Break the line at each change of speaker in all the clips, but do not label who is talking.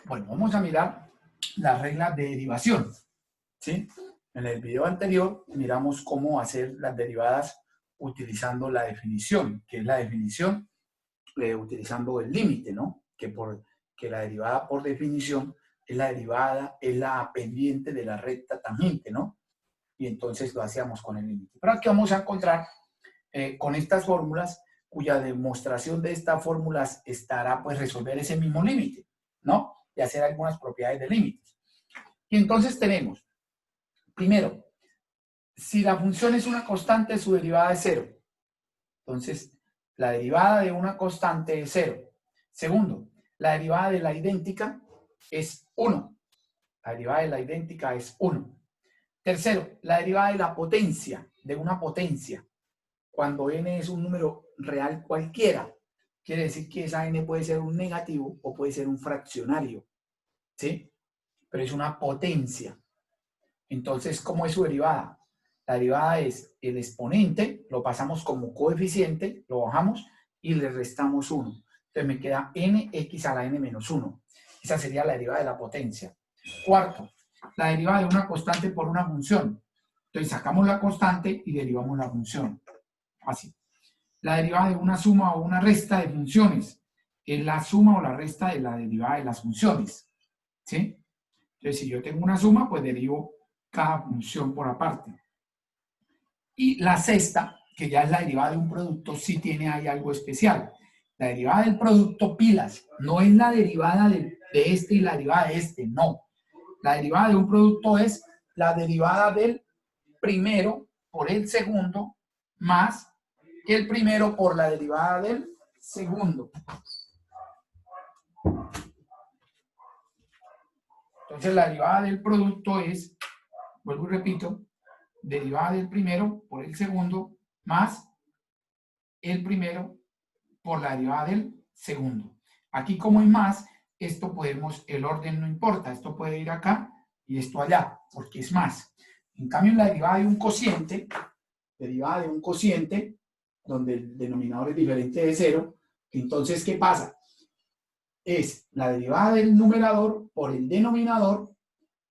Bueno, vamos a mirar las reglas de derivación, ¿sí? En el video anterior miramos cómo hacer las derivadas utilizando la definición, que es la definición utilizando el límite, ¿no? Que la derivada por definición es la derivada, es la pendiente de la recta tangente, ¿no? Y entonces lo hacíamos con el límite. Pero aquí vamos a encontrar con estas fórmulas, cuya demostración de estas fórmulas estará pues resolver ese mismo límite, ¿no? Y hacer algunas propiedades de límites. Y entonces tenemos, primero, si la función es una constante, su derivada es cero. Entonces, la derivada de una constante es cero. Segundo, la derivada de la idéntica es 1. La derivada de la idéntica es 1. Tercero, la derivada de la potencia, de una potencia, cuando n es un número real cualquiera. Quiere decir que esa n puede ser un negativo o puede ser un fraccionario, ¿sí? Pero es una potencia. Entonces, ¿cómo es su derivada? La derivada es el exponente, lo pasamos como coeficiente, lo bajamos y le restamos 1. Entonces me queda nx a la n menos 1. Esa sería la derivada de la potencia. Cuarto, la derivada de una constante por una función. Entonces sacamos la constante y derivamos la función. Así. La derivada de una suma o una resta de funciones. Es la suma o la resta de la derivada de las funciones. ¿Sí? Entonces, si yo tengo una suma, pues derivo cada función por aparte. Y la sexta, que ya es la derivada de un producto, sí tiene ahí algo especial. La derivada del producto pilas, no es la derivada de este y la derivada de este, no. La derivada de un producto es la derivada del primero por el segundo más el primero por la derivada del segundo. Entonces la derivada del producto es, vuelvo y repito, derivada del primero por el segundo más el primero por la derivada del segundo. Aquí como hay más, esto podemos, el orden no importa, esto puede ir acá y esto allá, porque es más. En cambio, en la derivada de un cociente, donde el denominador es diferente de cero, entonces, ¿qué pasa? Es la derivada del numerador por el denominador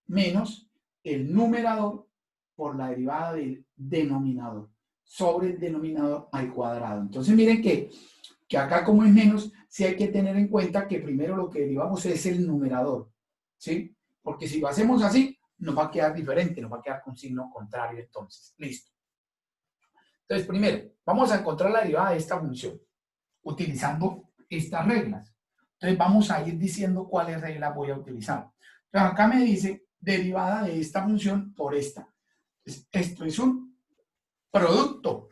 menos el numerador por la derivada del denominador sobre el denominador al cuadrado. Entonces miren que acá como es menos, sí hay que tener en cuenta que primero lo que derivamos es el numerador, ¿sí? Porque si lo hacemos así, nos va a quedar diferente, nos va a quedar con signo contrario entonces. Listo. Entonces primero, vamos a encontrar la derivada de esta función utilizando estas reglas. Entonces vamos a ir diciendo cuáles reglas voy a utilizar. Entonces acá me dice derivada de esta función por esta. Esto es un producto,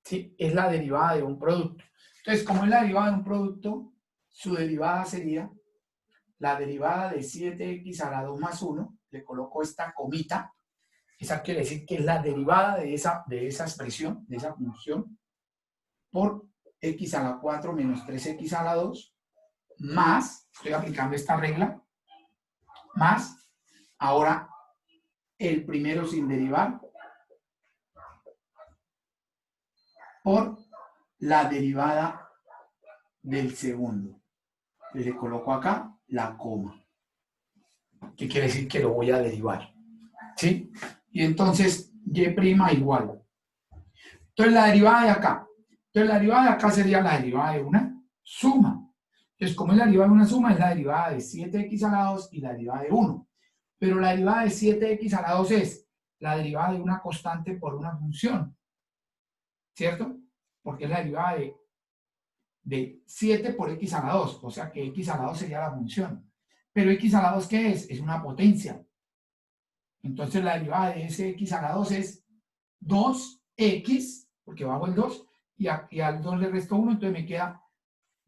¿sí? Es la derivada de un producto. Entonces, como es la derivada de un producto, su derivada sería la derivada de 7x a la 2 más 1, le coloco esta comita, esa quiere decir que es la derivada de esa expresión, de esa función, por x a la 4 menos 3x a la 2, más, estoy aplicando esta regla, más, ahora el primero sin derivar, por la derivada del segundo. Le coloco acá la coma, que quiere decir que lo voy a derivar, ¿sí? Y entonces y' igual. Entonces la derivada de acá. Entonces la derivada de acá sería la derivada de una suma. Entonces, como es la derivada de una suma, es la derivada de 7x a la 2 y la derivada de 1. Pero la derivada de 7x a la 2 es la derivada de una constante por una función, ¿cierto? Porque es la derivada de 7 por x a la 2, o sea que x a la 2 sería la función. Pero x a la 2, ¿qué es? Es una potencia. Entonces la derivada de ese x a la 2 es 2x, porque bajo el 2, y al 2 le resto 1, entonces me queda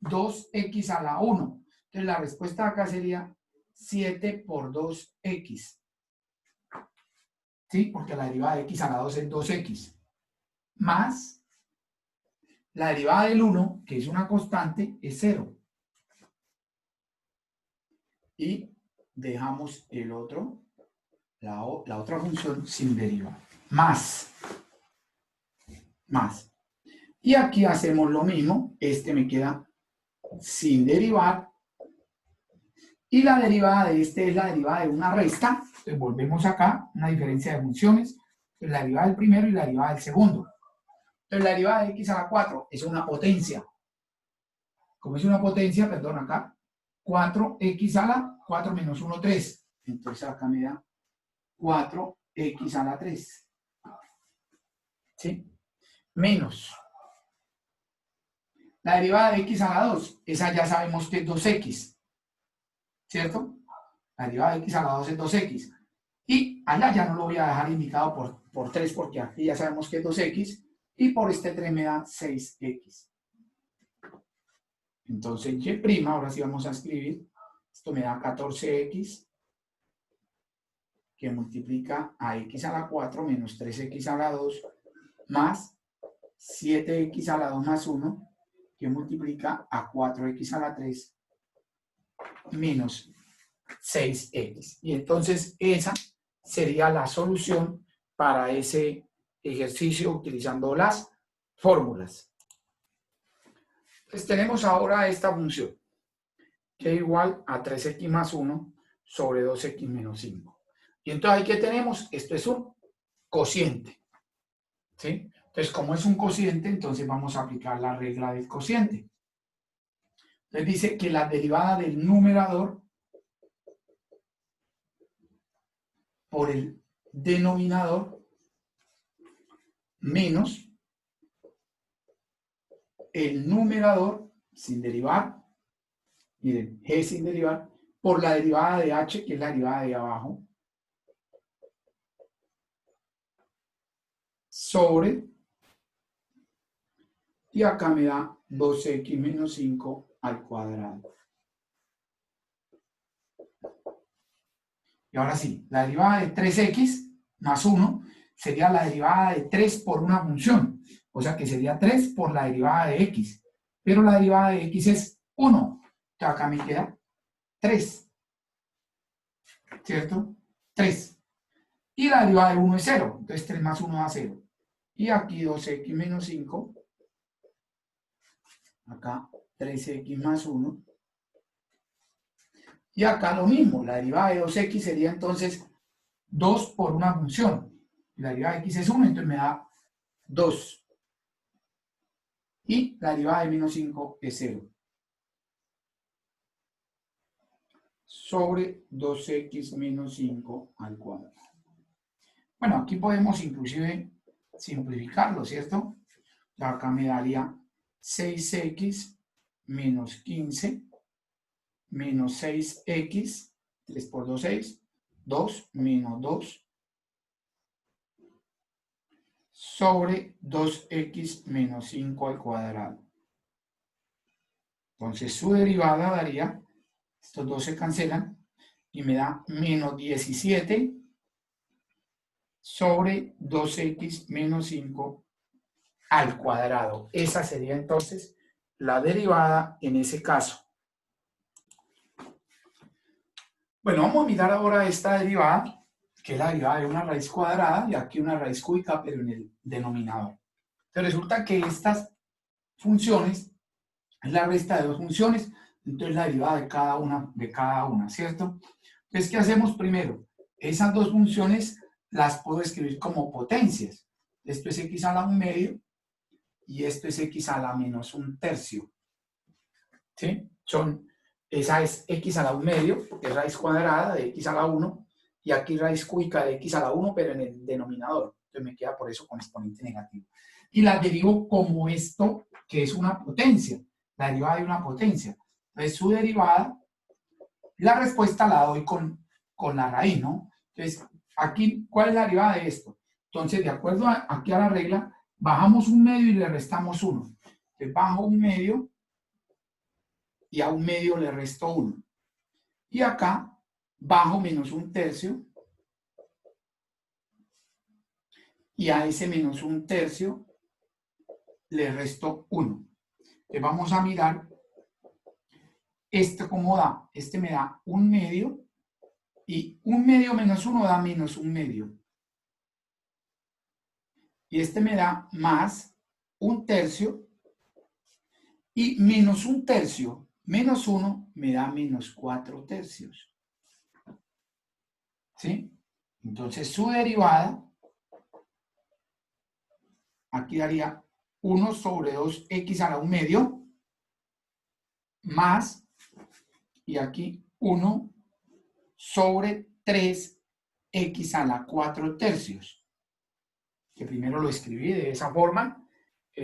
2x a la 1. Entonces la respuesta acá sería 7 por 2x. ¿Sí? Porque la derivada de x a la 2 es 2x. Más la derivada del 1, que es una constante, es 0. Y dejamos el otro, la otra función sin derivar. Más. Y aquí hacemos lo mismo. Este me queda sin derivar. Y la derivada de este es la derivada de una resta. Entonces volvemos acá, una diferencia de funciones. Entonces, la derivada del primero y la derivada del segundo. Entonces la derivada de x a la 4 es una potencia. Como es una potencia, perdón, acá, 4x a la 4 menos 1, 3. Entonces acá me da 4x a la 3. ¿Sí? Menos. La derivada de x a la 2, esa ya sabemos que es 2x. ¿Cierto? La derivada de x a la 2 es 2x. Y allá ya no lo voy a dejar indicado por 3 porque aquí ya sabemos que es 2x. Y por este 3 me da 6x. Entonces, y', ahora sí vamos a escribir, esto me da 14x, que multiplica a x a la 4 menos 3x a la 2, más 7x a la 2 más 1, que multiplica a 4x a la 3, menos 6x. Y entonces esa sería la solución para ese ejercicio utilizando las fórmulas. Entonces tenemos ahora esta función, que es igual a 3x más 1 sobre 2x menos 5. Y entonces aquí tenemos, esto es un cociente. ¿Sí? Entonces, como es un cociente, entonces vamos a aplicar la regla del cociente. Entonces dice que la derivada del numerador por el denominador menos el numerador sin derivar, miren, g sin derivar, por la derivada de h, que es la derivada de abajo, sobre, y acá me da 2x menos 5 al cuadrado. Y ahora sí, la derivada de 3x más 1 sería la derivada de 3 por una función. O sea que sería 3 por la derivada de x. Pero la derivada de x es 1. Entonces acá me queda 3. ¿Cierto? 3. Y la derivada de 1 es 0. Entonces 3 más 1 da 0. Y aquí 2x menos 5. Acá 3x más 1. Y acá lo mismo. La derivada de 2x sería entonces 2 por una función. Y la derivada de x es 1, entonces me da 2. Y la derivada de menos 5 es 0. Sobre 2x menos 5 al cuadrado. Bueno, aquí podemos inclusive simplificarlo, ¿cierto? Acá me daría 6x menos 15 menos 6x, 3 por 2, 6, 2 menos 2 sobre 2x menos 5 al cuadrado. Entonces su derivada daría, estos dos se cancelan, y me da menos 17 sobre 2x menos 5 al cuadrado. Esa sería entonces la derivada en ese caso. Bueno, vamos a mirar ahora esta derivada, que es la derivada de una raíz cuadrada y aquí una raíz cúbica, pero en el denominador. Entonces resulta que estas funciones es la resta de dos funciones, entonces la derivada de cada una, ¿cierto? Entonces, ¿qué hacemos primero? Esas dos funciones las puedo escribir como potencias. Esto es x a la 1/2 y esto es x a la menos 1/3. ¿Sí? Esa es x a la 1/2, porque es raíz cuadrada de x a la 1, y aquí raíz cúbica de x a la 1, pero en el denominador. Entonces me queda por eso con exponente negativo. Y la derivo como esto, que es una potencia, la derivada de una potencia. Entonces su derivada, la respuesta la doy con la raíz, ¿no? Entonces, aquí, ¿cuál es la derivada de esto? Entonces, de acuerdo aquí a la regla, bajamos 1/2 y le restamos 1. Entonces, bajo 1/2 y a 1/2 le resto 1. Y acá, bajo menos 1/3 y a ese menos 1/3 le resto 1. Entonces, vamos a mirar esto cómo da. Este me da 1/2 y 1/2 menos 1 da menos 1/2. Y este me da más 1/3 y menos 1/3 Menos 1 me da menos 4 tercios. ¿Sí? Entonces su derivada, aquí daría 1 sobre 2x a la 1 medio, más, y aquí 1 sobre 3x a la 4 tercios. Que primero lo escribí de esa forma,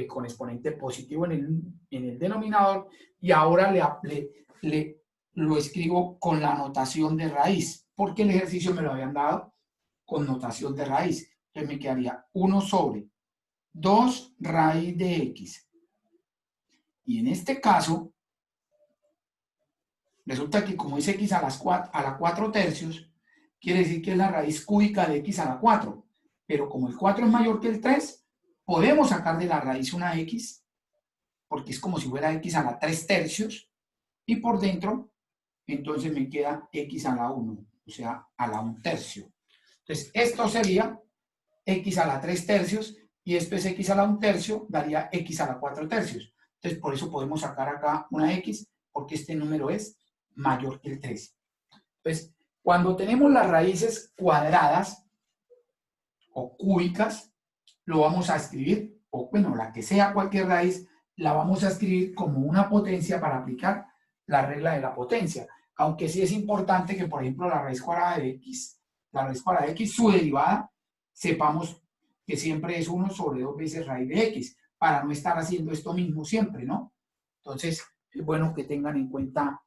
con exponente positivo en el denominador, y ahora lo escribo con la notación de raíz, porque el ejercicio me lo habían dado con notación de raíz. Entonces me quedaría 1 sobre 2 raíz de x. Y en este caso, resulta que como es x a la 4 tercios, quiere decir que es la raíz cúbica de x a la 4. Pero como el 4 es mayor que el 3, podemos sacar de la raíz una x, porque es como si fuera x a la 3 tercios, y por dentro, entonces me queda x a la 1, o sea, a la 1 tercio. Entonces, esto sería x a la 3 tercios, y esto es x a la 1 tercio, daría x a la 4 tercios. Entonces, por eso podemos sacar acá una x, porque este número es mayor que el 3. Entonces, cuando tenemos las raíces cuadradas o cúbicas, lo vamos a escribir, o bueno, la que sea cualquier raíz, la vamos a escribir como una potencia para aplicar la regla de la potencia. Aunque sí es importante que, por ejemplo, la raíz cuadrada de x, su derivada, sepamos que siempre es 1 sobre 2 veces raíz de x, para no estar haciendo esto mismo siempre, ¿no? Entonces, es bueno que tengan en cuenta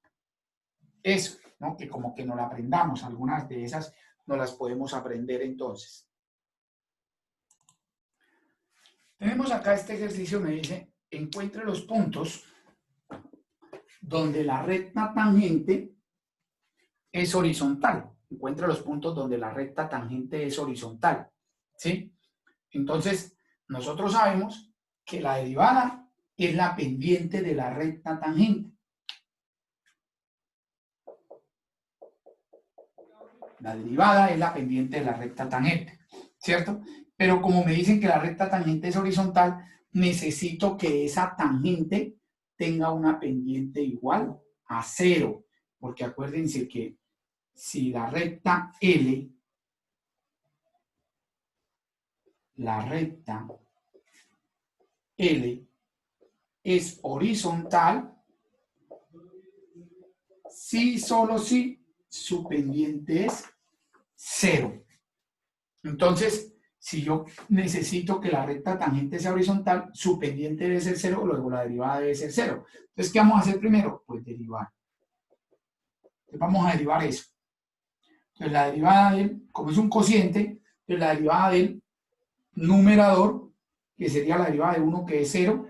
eso, ¿no? Que como que no la aprendamos, algunas de esas no las podemos aprender entonces. Tenemos acá este ejercicio, me dice, encuentre los puntos donde la recta tangente es horizontal. Encuentre los puntos donde la recta tangente es horizontal, ¿sí? Entonces, nosotros sabemos que la derivada es la pendiente de la recta tangente. La derivada es la pendiente de la recta tangente, ¿cierto? Pero como me dicen que la recta tangente es horizontal, necesito que esa tangente tenga una pendiente igual a 0, porque acuérdense que si la recta L, es horizontal, sí, solo si su pendiente es 0. Entonces, si yo necesito que la recta tangente sea horizontal, su pendiente debe ser 0, luego la derivada debe ser 0. Entonces, ¿qué vamos a hacer primero? Pues derivar. Entonces, vamos a derivar eso. Entonces, la derivada del, como es un cociente, entonces la derivada del numerador, que sería la derivada de 1, que es 0,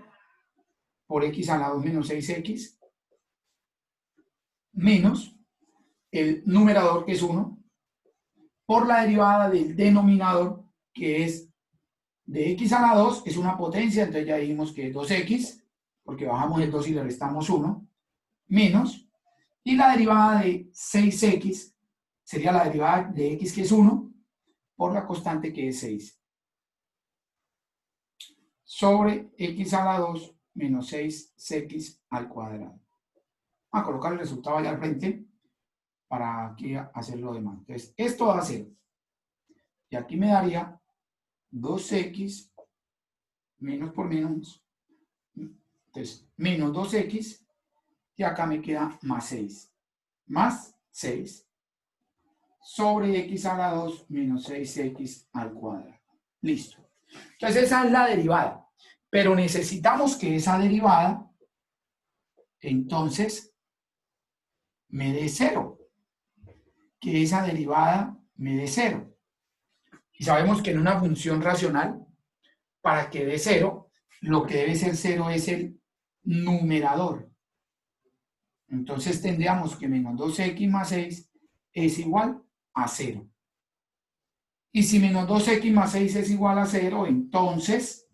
por x a la 2 menos 6x, menos el numerador, que es 1, por la derivada del denominador, que es de x a la 2, es una potencia, entonces ya dijimos que es 2x, porque bajamos el 2 y le restamos 1, menos, y la derivada de 6x sería la derivada de x, que es 1, por la constante, que es 6, sobre x a la 2 menos 6x al cuadrado. Vamos a colocar el resultado allá al frente para aquí hacer lo demás. Entonces, esto va a ser, y aquí me daría 2x menos por menos, entonces menos 2x, y acá me queda más 6, más 6, sobre x a la 2 menos 6x al cuadrado. Listo. Entonces esa es la derivada, pero necesitamos que esa derivada entonces me dé 0, que esa derivada me dé 0. Y sabemos que en una función racional, para que dé 0, lo que debe ser 0 es el numerador. Entonces tendríamos que menos 2x más 6 es igual a 0. Y si menos 2x más 6 es igual a 0, entonces,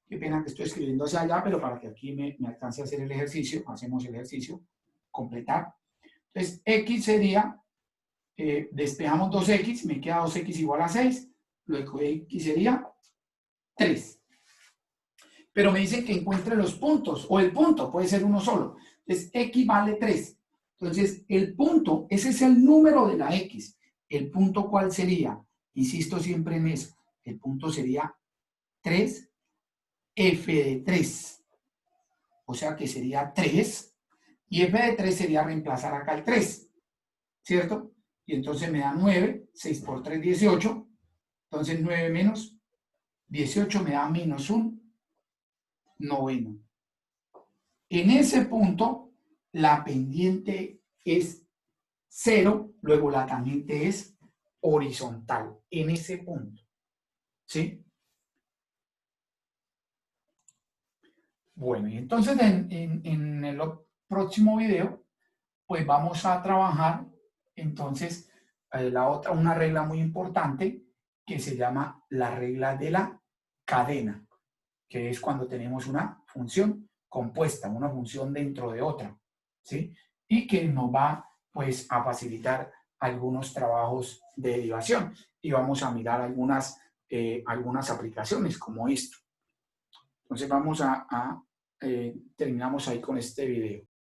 qué pena que estoy escribiendo hacia allá, pero para que aquí me alcance a hacer el ejercicio, hacemos el ejercicio, completar. Entonces, x sería, despejamos 2x, me queda 2x igual a 6, luego x sería 3. Pero me dicen que encuentre los puntos, o el punto, puede ser uno solo. Entonces, x vale 3. Entonces, el punto, ese es el número de la x. ¿El punto cuál sería? Insisto siempre en eso. El punto sería 3, f de 3. O sea que sería 3. Y f de 3 sería reemplazar acá el 3. ¿Cierto? Y entonces me da 9. 6 por 3, 18. Entonces 9 menos 18 me da menos un noveno. En ese punto, la pendiente es 0, luego la tangente es horizontal, en ese punto. ¿Sí? Bueno, y entonces en el próximo video, pues vamos a trabajar, entonces, una regla muy importante que se llama la regla de la cadena, que es cuando tenemos una función compuesta, una función dentro de otra, ¿sí? Y que nos va, pues, a facilitar algunos trabajos de derivación. Y vamos a mirar algunas aplicaciones como esto. Entonces terminamos ahí con este video.